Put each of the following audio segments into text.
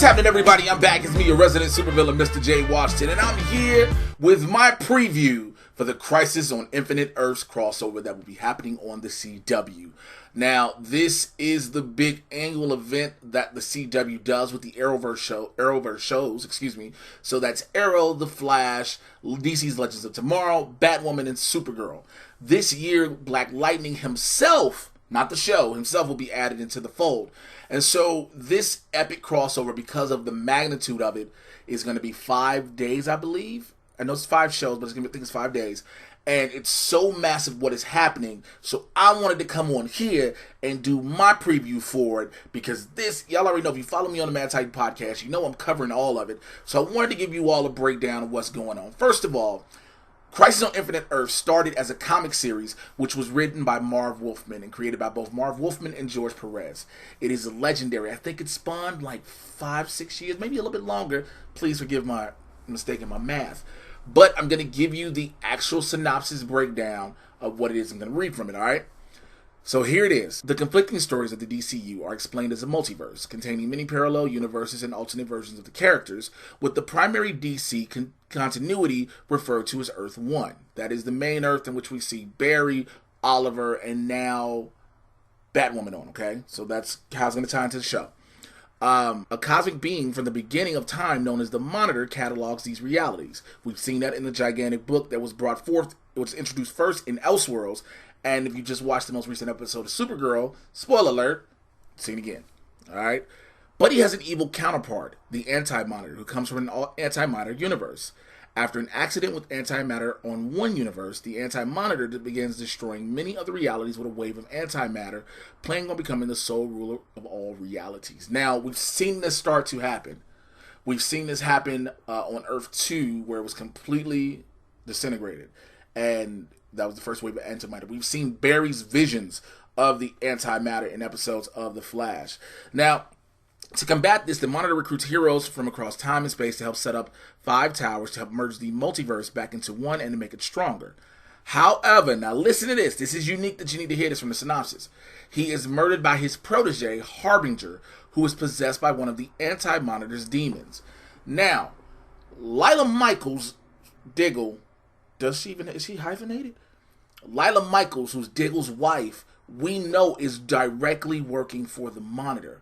happening, everybody? I'm back. It's me, your resident supervillain, Mr. J. Washington, and I'm here with my preview for the Crisis on Infinite Earths crossover that will be happening on the CW. Now, this is the big annual event that the CW does with the Arrowverse shows. So that's Arrow, The Flash, DC's Legends of Tomorrow, Batwoman, and Supergirl. This year, Black Lightning himself, not the show, himself will be added into the fold. And so this epic crossover, because of the magnitude of it, is going to be 5 days, I believe. I know it's 5 shows, but I think it's 5 days. And it's so massive what is happening. So I wanted to come on here and do my preview for it, because this, y'all already know, if you follow me on the Mad Titan podcast, you know I'm covering all of it. So I wanted to give you all a breakdown of what's going on. First of all, Crisis on Infinite Earths started as a comic series which was written by Marv Wolfman and created by both Marv Wolfman and George Perez. It is legendary. I think it spawned like 5-6 years, maybe a little bit longer. Please forgive my mistake in my math. But I'm going to give you the actual synopsis breakdown of what it is I'm going to read from it, alright? So here it is. The conflicting stories of the DCU are explained as a multiverse, containing many parallel universes and alternate versions of the characters, with the primary DC continuity referred to as Earth 1. That is the main Earth in which we see Barry, Oliver, and now Batwoman on, okay? So that's how it's going to tie into the show. A cosmic being from the beginning of time known as the Monitor catalogs these realities. We've seen that in the gigantic book that was brought forth. It was introduced first in Elseworlds, and if you just watched the most recent episode of Supergirl, spoiler alert, seen again, alright? But he has an evil counterpart, the Anti-Monitor, who comes from an antimatter universe. After an accident with antimatter on one universe, the Anti-Monitor begins destroying many other realities with a wave of antimatter, planning on becoming the sole ruler of all realities. Now, we've seen this start to happen. We've seen this happen on Earth 2, where it was completely disintegrated. And that was the first wave of antimatter. We've seen Barry's visions of the antimatter in episodes of The Flash. Now, to combat this, the Monitor recruits heroes from across time and space to help set up 5 towers to help merge the multiverse back into one and to make it stronger. However, now listen to this. This is unique that you need to hear this from the synopsis. He is murdered by his protege, Harbinger, who is possessed by one of the Anti-Monitor's demons. Now, Lila Michaels, Diggle, is she hyphenated? Lila Michaels, who's Diggle's wife, we know is directly working for the Monitor.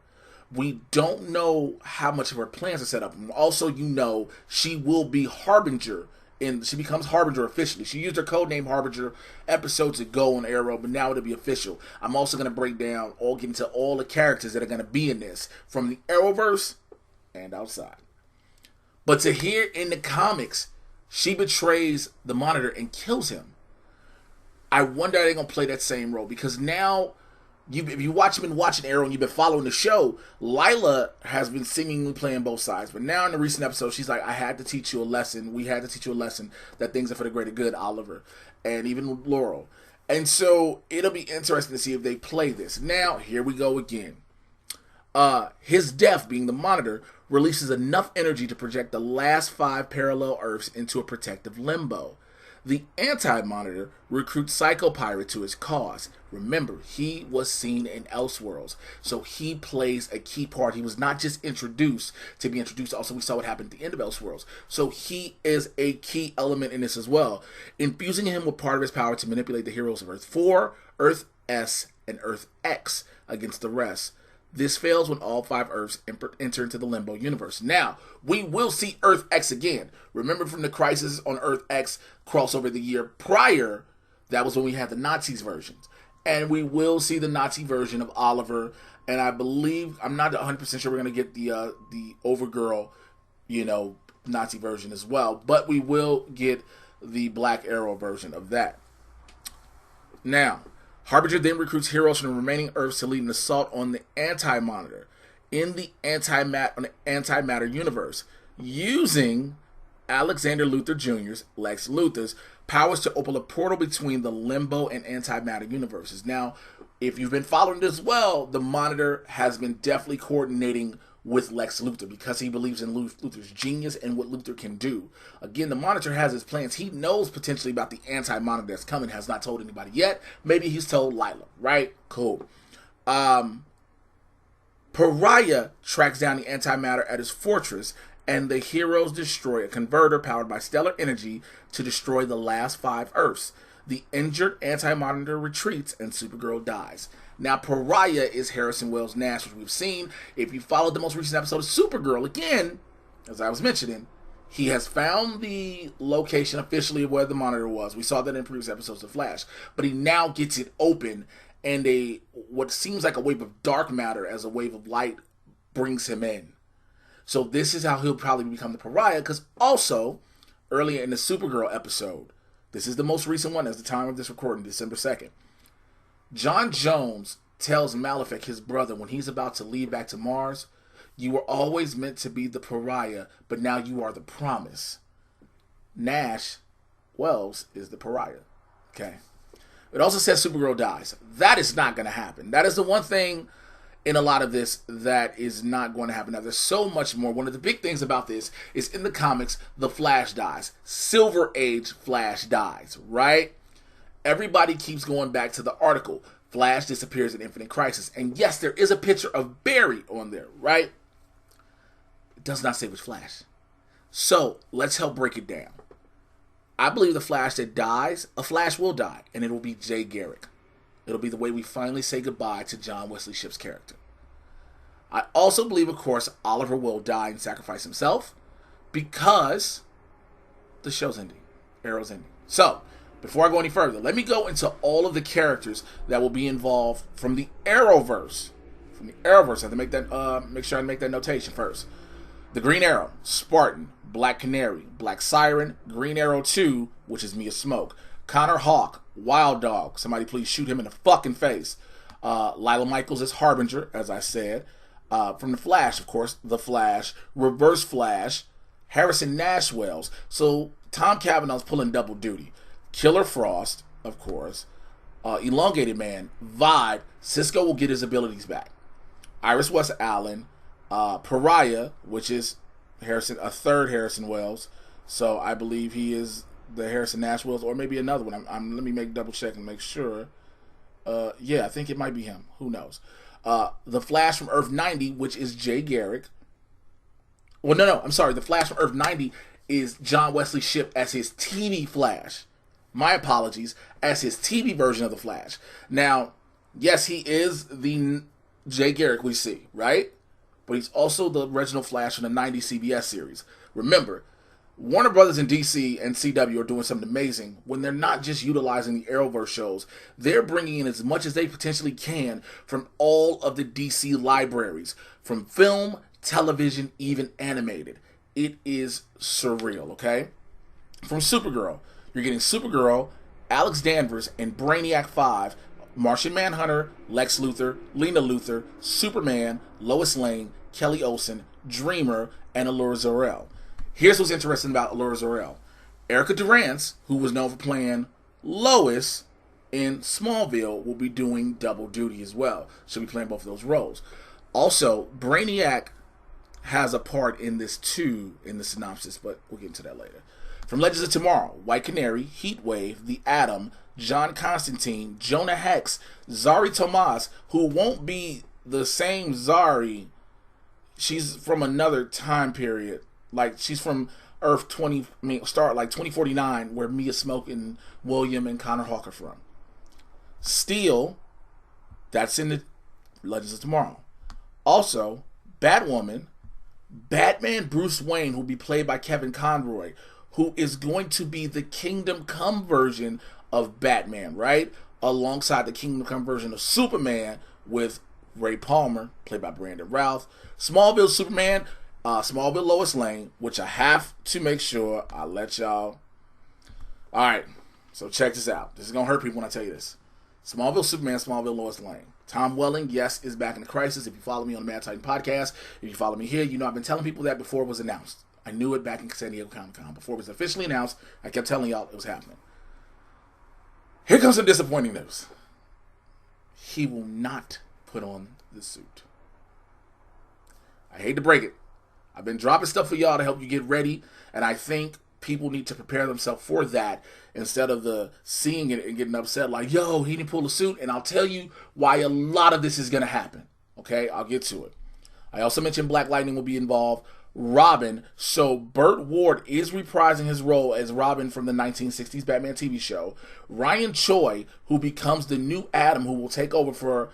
We don't know how much of her plans are set up. And also, you know, she will be Harbinger. She becomes Harbinger officially. She used her codename Harbinger episodes ago on Arrow, but now it'll be official. I'm also going to break down, get into all the characters that are going to be in this, from the Arrowverse and outside. But to hear in the comics, she betrays the Monitor and kills him. I wonder how they're going to play that same role, because now, if you've been watching Arrow and you've been following the show, Lila has been seemingly playing both sides. But now in the recent episode, she's like, I had to teach you a lesson. We had to teach you a lesson that things are for the greater good, Oliver. And even Laurel. And so it'll be interesting to see if they play this. Now, here we go again. His death, being the Monitor, releases enough energy to project the last 5 parallel Earths into a protective limbo. The Anti-Monitor recruits Psycho Pirate to his cause. Remember, he was seen in Elseworlds, so he plays a key part. He was not just introduced to be introduced. Also, we saw what happened at the end of Elseworlds. So he is a key element in this as well, infusing him with part of his power to manipulate the heroes of Earth 4, Earth S, and Earth X against the rest. This fails when all 5 Earths enter into the Limbo universe. Now, we will see Earth X again. Remember from the Crisis on Earth X crossover the year prior, that was when we had the Nazis versions. And we will see the Nazi version of Oliver. And I believe, I'm not 100% sure we're going to get the Overgirl, Nazi version as well. But we will get the Black Arrow version of that. Now, Harbinger then recruits heroes from the remaining Earths to lead an assault on the Anti-Monitor in the antimatter universe, using Alexander Luthor Jr.'s, Lex Luthor's, powers to open a portal between the Limbo and Antimatter universes. Now, if you've been following this well, the Monitor has been definitely coordinating with Lex Luthor because he believes in Luthor's genius and what Luthor can do. Again, the Monitor has his plans. He knows potentially about the Anti-Monitor that's coming, has not told anybody yet. Maybe he's told Lila, right? Cool. Pariah tracks down the antimatter at his fortress, and the heroes destroy a converter powered by stellar energy to destroy the last 5 Earths. The injured Anti-Monitor retreats, and Supergirl dies. Now, Pariah is Harrison Wells Nash, which we've seen. If you followed the most recent episode of Supergirl, again, as I was mentioning, he has found the location officially of where the monitor was. We saw that in previous episodes of Flash. But he now gets it open, and what seems like a wave of dark matter as a wave of light brings him in. So this is how he'll probably become the Pariah, because also, earlier in the Supergirl episode, this is the most recent one as the time of this recording, December 2nd, John Jones tells Malefic, his brother, when he's about to leave back to Mars, you were always meant to be the Pariah, but now you are the promise. Nash Wells is the Pariah. Okay. It also says Supergirl dies. That is not going to happen. That is the one thing in a lot of this that is not going to happen. Now, there's so much more. One of the big things about this is in the comics, the Flash dies. Silver Age Flash dies, right? Everybody keeps going back to the article. Flash disappears in Infinite Crisis. And yes, there is a picture of Barry on there, right? It does not say which Flash. So, let's help break it down. I believe the Flash that dies, a Flash will die, and it will be Jay Garrick. It'll be the way we finally say goodbye to John Wesley Shipp's character. I also believe, of course, Oliver will die and sacrifice himself because the show's ending. Arrow's ending. So, before I go any further, let me go into all of the characters that will be involved from the Arrowverse. From the Arrowverse, I have to make sure I make that notation first. The Green Arrow, Spartan, Black Canary, Black Siren, Green Arrow 2, which is Mia Smoke, Connor Hawk, Wild Dog, somebody please shoot him in the fucking face. Lila Michaels is Harbinger, as I said. From the Flash, of course, The Flash, Reverse Flash, Harrison Nash Wells. So Tom Cavanaugh's pulling double duty. Killer Frost, of course, Elongated Man, Vibe, Cisco will get his abilities back. Iris West Allen, Pariah, which is a third Harrison Wells. So I believe he is the Harrison Nash Wells, or maybe another one. Let me double check and make sure. Yeah, I think it might be him. Who knows? The Flash from Earth 90, which is Jay Garrick. Well, no, I'm sorry. The Flash from Earth 90 is John Wesley Shipp as his TV Flash. My apologies, as his TV version of the Flash. Now, yes, he is the Jay Garrick we see, right? But he's also the original Flash from the 90s CBS series. Remember, Warner Brothers and DC and CW are doing something amazing when they're not just utilizing the Arrowverse shows. They're bringing in as much as they potentially can from all of the DC libraries, from film, television, even animated. It is surreal, okay? From Supergirl, you're getting Supergirl, Alex Danvers, and Brainiac 5, Martian Manhunter, Lex Luthor, Lena Luthor, Superman, Lois Lane, Kelly Olsen, Dreamer, and Allura Zorel. Here's what's interesting about Allura Zorel. Erica Durance, who was known for playing Lois in Smallville, will be doing double duty as well. She'll be playing both of those roles. Also, Brainiac has a part in this too, in the synopsis, but we'll get into that later. From Legends of Tomorrow, White Canary, Heatwave, The Atom, John Constantine, Jonah Hex, Zari Tomas, who won't be the same Zari. She's from another time period. Like, she's from Earth 2049, where Mia Smoke and William and Connor Hawk are from. Steel, that's in the Legends of Tomorrow. Also, Batwoman, Batman Bruce Wayne, who will be played by Kevin Conroy, who is going to be the Kingdom Come version of Batman, right? Alongside the Kingdom Come version of Superman with Ray Palmer, played by Brandon Routh. Smallville Superman, Smallville Lois Lane, which I have to make sure I let y'all. Alright, so check this out. This is going to hurt people when I tell you this. Smallville Superman, Smallville Lois Lane. Tom Welling, yes, is back in the Crisis. If you follow me on the Mad Titan podcast, if you follow me here, you know I've been telling people that before it was announced. I knew it back in San Diego Comic-Con. Before it was officially announced, I kept telling y'all it was happening. Here comes some disappointing news. He will not put on the suit. I hate to break it. I've been dropping stuff for y'all to help you get ready, and I think people need to prepare themselves for that instead of the seeing it and getting upset like, yo, he didn't pull the suit, and I'll tell you why a lot of this is going to happen. Okay, I'll get to it. I also mentioned Black Lightning will be involved. Robin. So Burt Ward is reprising his role as Robin from the 1960s Batman TV show. Ryan Choi, who becomes the new Adam, who will take over for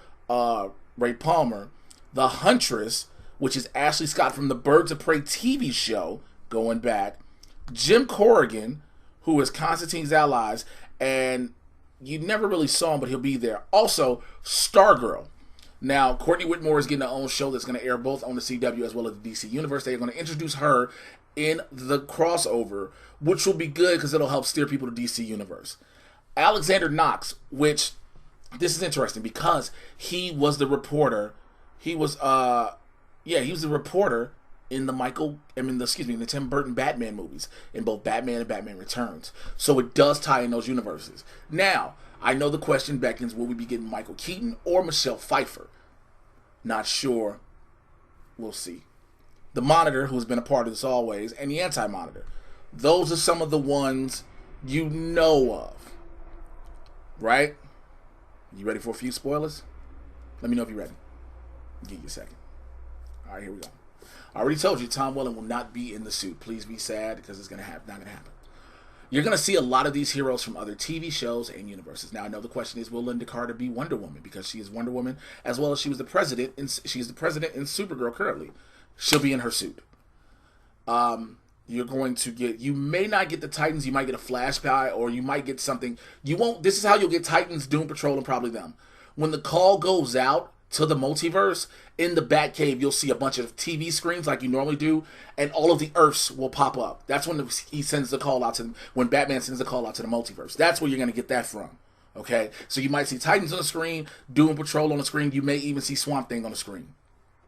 Ray Palmer. The Huntress, which is Ashley Scott from the Birds of Prey TV show, going back. Jim Corrigan, who is Constantine's allies, and you never really saw him, but he'll be there. Also, Stargirl. Now, Courtney Whitmore is getting her own show that's going to air both on the CW as well as the DC Universe. They're going to introduce her in the crossover, which will be good because it'll help steer people to DC Universe. Alexander Knox, which, this is interesting because he was the reporter. He was the reporter in the Tim Burton Batman movies, in both Batman and Batman Returns. So it does tie in those universes. Now, I know the question beckons, will we be getting Michael Keaton or Michelle Pfeiffer? Not sure. We'll see. The Monitor, who's been a part of this always, and the Anti-Monitor. Those are some of the ones you know of. Right? You ready for a few spoilers? Let me know if you're ready. I'll give you a second. Alright, here we go. I already told you Tom Welling will not be in the suit. Please be sad because it's not going to happen. You're going to see a lot of these heroes from other TV shows and universes. Now, I know the question is, will Linda Carter be Wonder Woman? Because she is Wonder Woman, as well as she was the president, and she's the president in Supergirl currently. She'll be in her suit. You're going to get, you may not get the Titans, you might get a Flash guy, or you might get something. You won't, this is how you'll get Titans, Doom Patrol, and probably them. When the call goes out to the multiverse, in the Batcave, you'll see a bunch of TV screens like you normally do, and all of the Earths will pop up. That's when he sends the call out to, when Batman sends the call out to the multiverse. That's where you're going to get that from. Okay? So you might see Titans on the screen, Doom Patrol on the screen. You may even see Swamp Thing on the screen.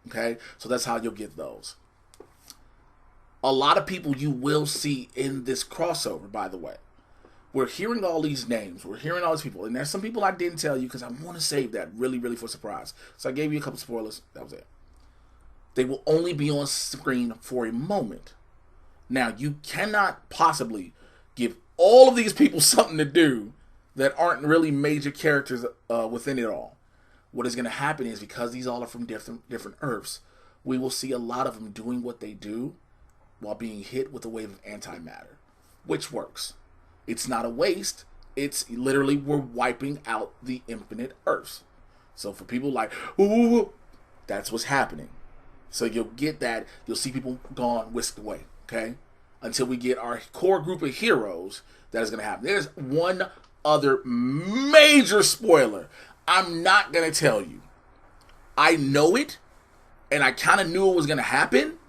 Okay? So that's how you'll get those. A lot of people you will see in this crossover, by the way. We're hearing all these names. We're hearing all these people. And there's some people I didn't tell you because I want to save that really, really for surprise. So I gave you a couple spoilers. That was it. They will only be on screen for a moment. Now, you cannot possibly give all of these people something to do that aren't really major characters within it all. What is going to happen is, because these all are from different Earths, we will see a lot of them doing what they do while being hit with a wave of antimatter, which works. It's not a waste. It's literally, we're wiping out the infinite Earths. So for people like, ooh, that's what's happening. So you'll get that. You'll see people gone, whisked away. Okay? Until we get our core group of heroes, that is going to happen. There's one other major spoiler I'm not going to tell you. I know it, and I kind of knew it was going to happen,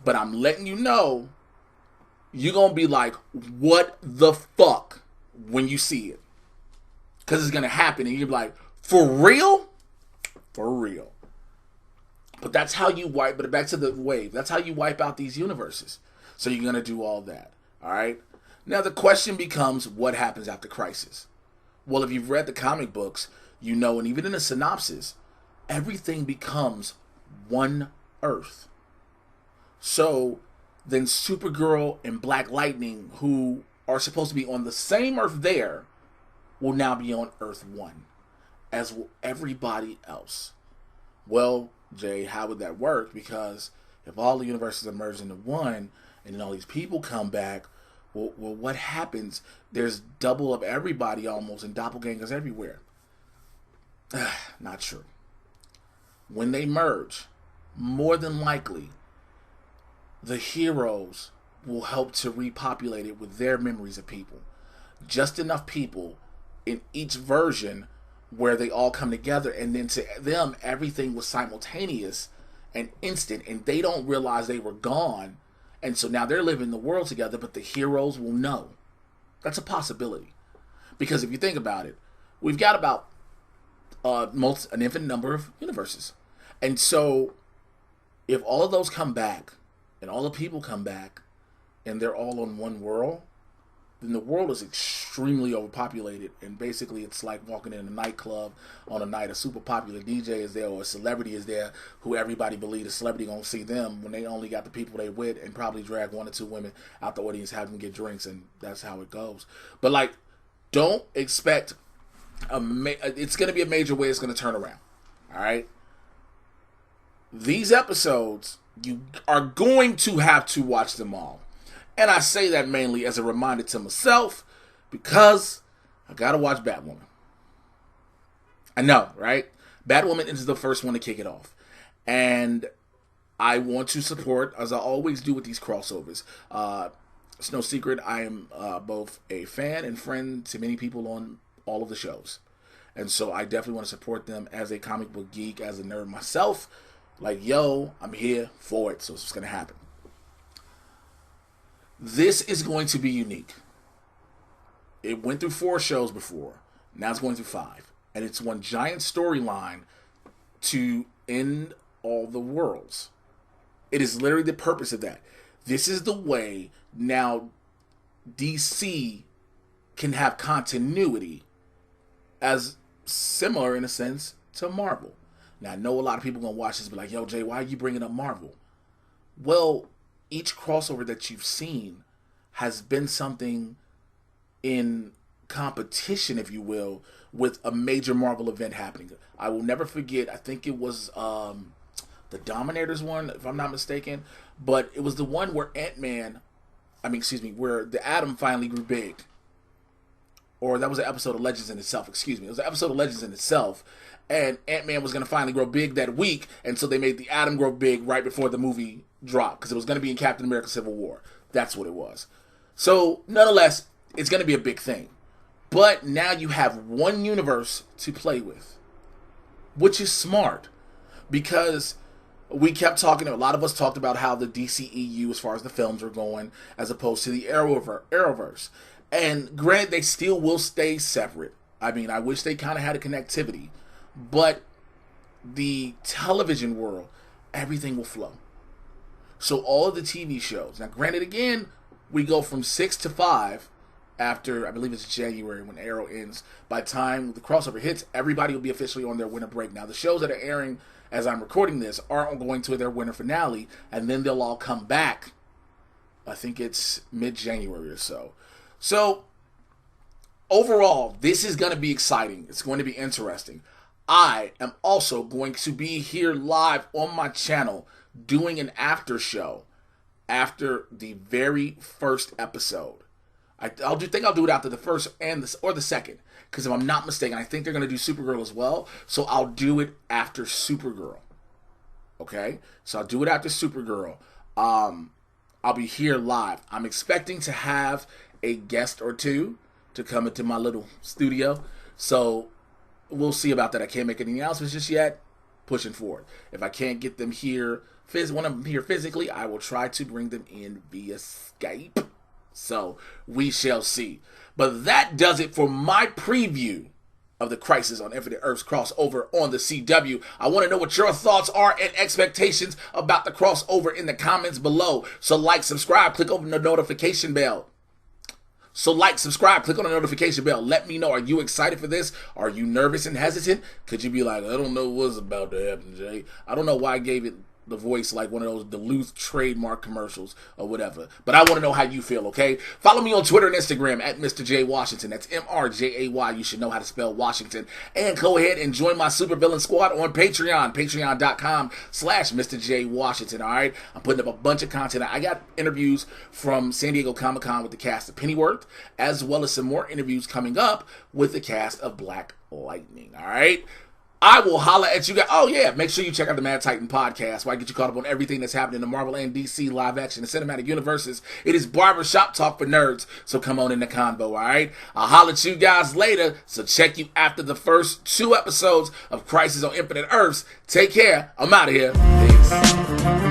but I'm letting you know. You're going to be like, what the fuck, when you see it. Because it's going to happen. And you're like, for real? For real. But that's how you wipe, but back to the wave. That's how you wipe out these universes. So you're going to do all that. All right? Now the question becomes, what happens after Crisis? Well, if you've read the comic books, you know, and even in the synopsis, everything becomes one Earth. So then Supergirl and Black Lightning, who are supposed to be on the same Earth there, will now be on Earth 1, as will everybody else. Well, Jay, how would that work? Because if all the universes are merged into one, and then all these people come back, well, what happens? There's double of everybody almost, and doppelgangers everywhere. Not true. When they merge, more than likely, the heroes will help to repopulate it with their memories of people. Just enough people in each version where they all come together, and then to them, everything was simultaneous and instant, and they don't realize they were gone, and so now they're living the world together, but the heroes will know. That's a possibility. Because if you think about it, we've got about an infinite number of universes. And so, if all of those come back, and all the people come back, and they're all on one world, then the world is extremely overpopulated, and basically it's like walking in a nightclub on a night a super popular DJ is there, or a celebrity is there, who everybody believes the celebrity gonna see them when they only got the people they with, and probably drag one or two women out the audience, have them get drinks, and that's how it goes. But like, don't expect it's gonna be a major way it's gonna turn around. All right. these episodes, you are going to have to watch them all. And I say that mainly as a reminder to myself because I gotta watch Batwoman. I know, right? Batwoman is the first one to kick it off. And I want to support, as I always do with these crossovers. It's no secret, I am both a fan and friend to many people on all of the shows. And so I definitely want to support them as a comic book geek, as a nerd myself. Like, yo, I'm here for it, so it's just going to happen. This is going to be unique. It went through 4 shows before. Now it's going through 5. And it's one giant storyline to end all the worlds. It is literally the purpose of that. This is the way now DC can have continuity as similar in a sense to Marvel. Now, I know a lot of people going to watch this and be like, yo, Jay, why are you bringing up Marvel? Well, each crossover that you've seen has been something in competition, if you will, with a major Marvel event happening. I will never forget, I think it was the Dominators one, if I'm not mistaken, but it was the one where where the Atom finally grew big. Or that was an episode of Legends in itself, It was an episode of Legends in itself. And Ant-Man was going to finally grow big that week, and so they made the Atom grow big right before the movie dropped, because it was going to be in Captain America Civil War. That's what it was. So, nonetheless, it's going to be a big thing. But now you have one universe to play with, which is smart, because we kept talking, a lot of us talked about how the DCEU, as far as the films are going, as opposed to the Arrowverse. And granted, they still will stay separate. I mean, I wish they kind of had a connectivity. But the television world, everything will flow. So all of the TV shows. Now, granted, again, we go from 6 to 5 after, I believe it's January when Arrow ends. By the time the crossover hits, everybody will be officially on their winter break. Now, the shows that are airing as I'm recording this aren't going to their winter finale, and then they'll all come back. I think it's mid-January or so. So, overall, this is going to be exciting. It's going to be interesting. I am also going to be here live on my channel doing an after show after the very first episode. I'll do it after the first or the second, because if I'm not mistaken, I think they're going to do Supergirl as well. So I'll do it after Supergirl. Okay, so I'll do it after Supergirl. I'll be here live. I'm expecting to have a guest or two to come into my little studio. So we'll see about that. I can't make any announcements just yet. Pushing forward. If I can't get them here, one of them here physically, I will try to bring them in via Skype. So we shall see. But that does it for my preview of the Crisis on Infinite Earths crossover on the CW. I want to know what your thoughts are and expectations about the crossover in the comments below. So like, subscribe, click on the notification bell. Click on the notification bell. Let me know, are you excited for this? Are you nervous and hesitant? Could you be like, I don't know what's about to happen, Jay. I don't know why I gave it the voice like one of those Duluth trademark commercials or whatever. But I want to know how you feel, okay? Follow me on Twitter and Instagram at Mr. J Washington. That's MRJAY. You should know how to spell Washington. And go ahead and join my supervillain squad on Patreon. Patreon.com/Mr. J Washington, all right? I'm putting up a bunch of content. I got interviews from San Diego Comic-Con with the cast of Pennyworth, as well as some more interviews coming up with the cast of Black Lightning, all right? I will holla at you guys. Oh, yeah. Make sure you check out the Mad Titan podcast, where I get you caught up on everything that's happening in the Marvel and DC live action and cinematic universes. It is barbershop talk for nerds, so come on in the convo, all right? I'll holla at you guys later, so check you after the first 2 episodes of Crisis on Infinite Earths. Take care. I'm out of here. Peace.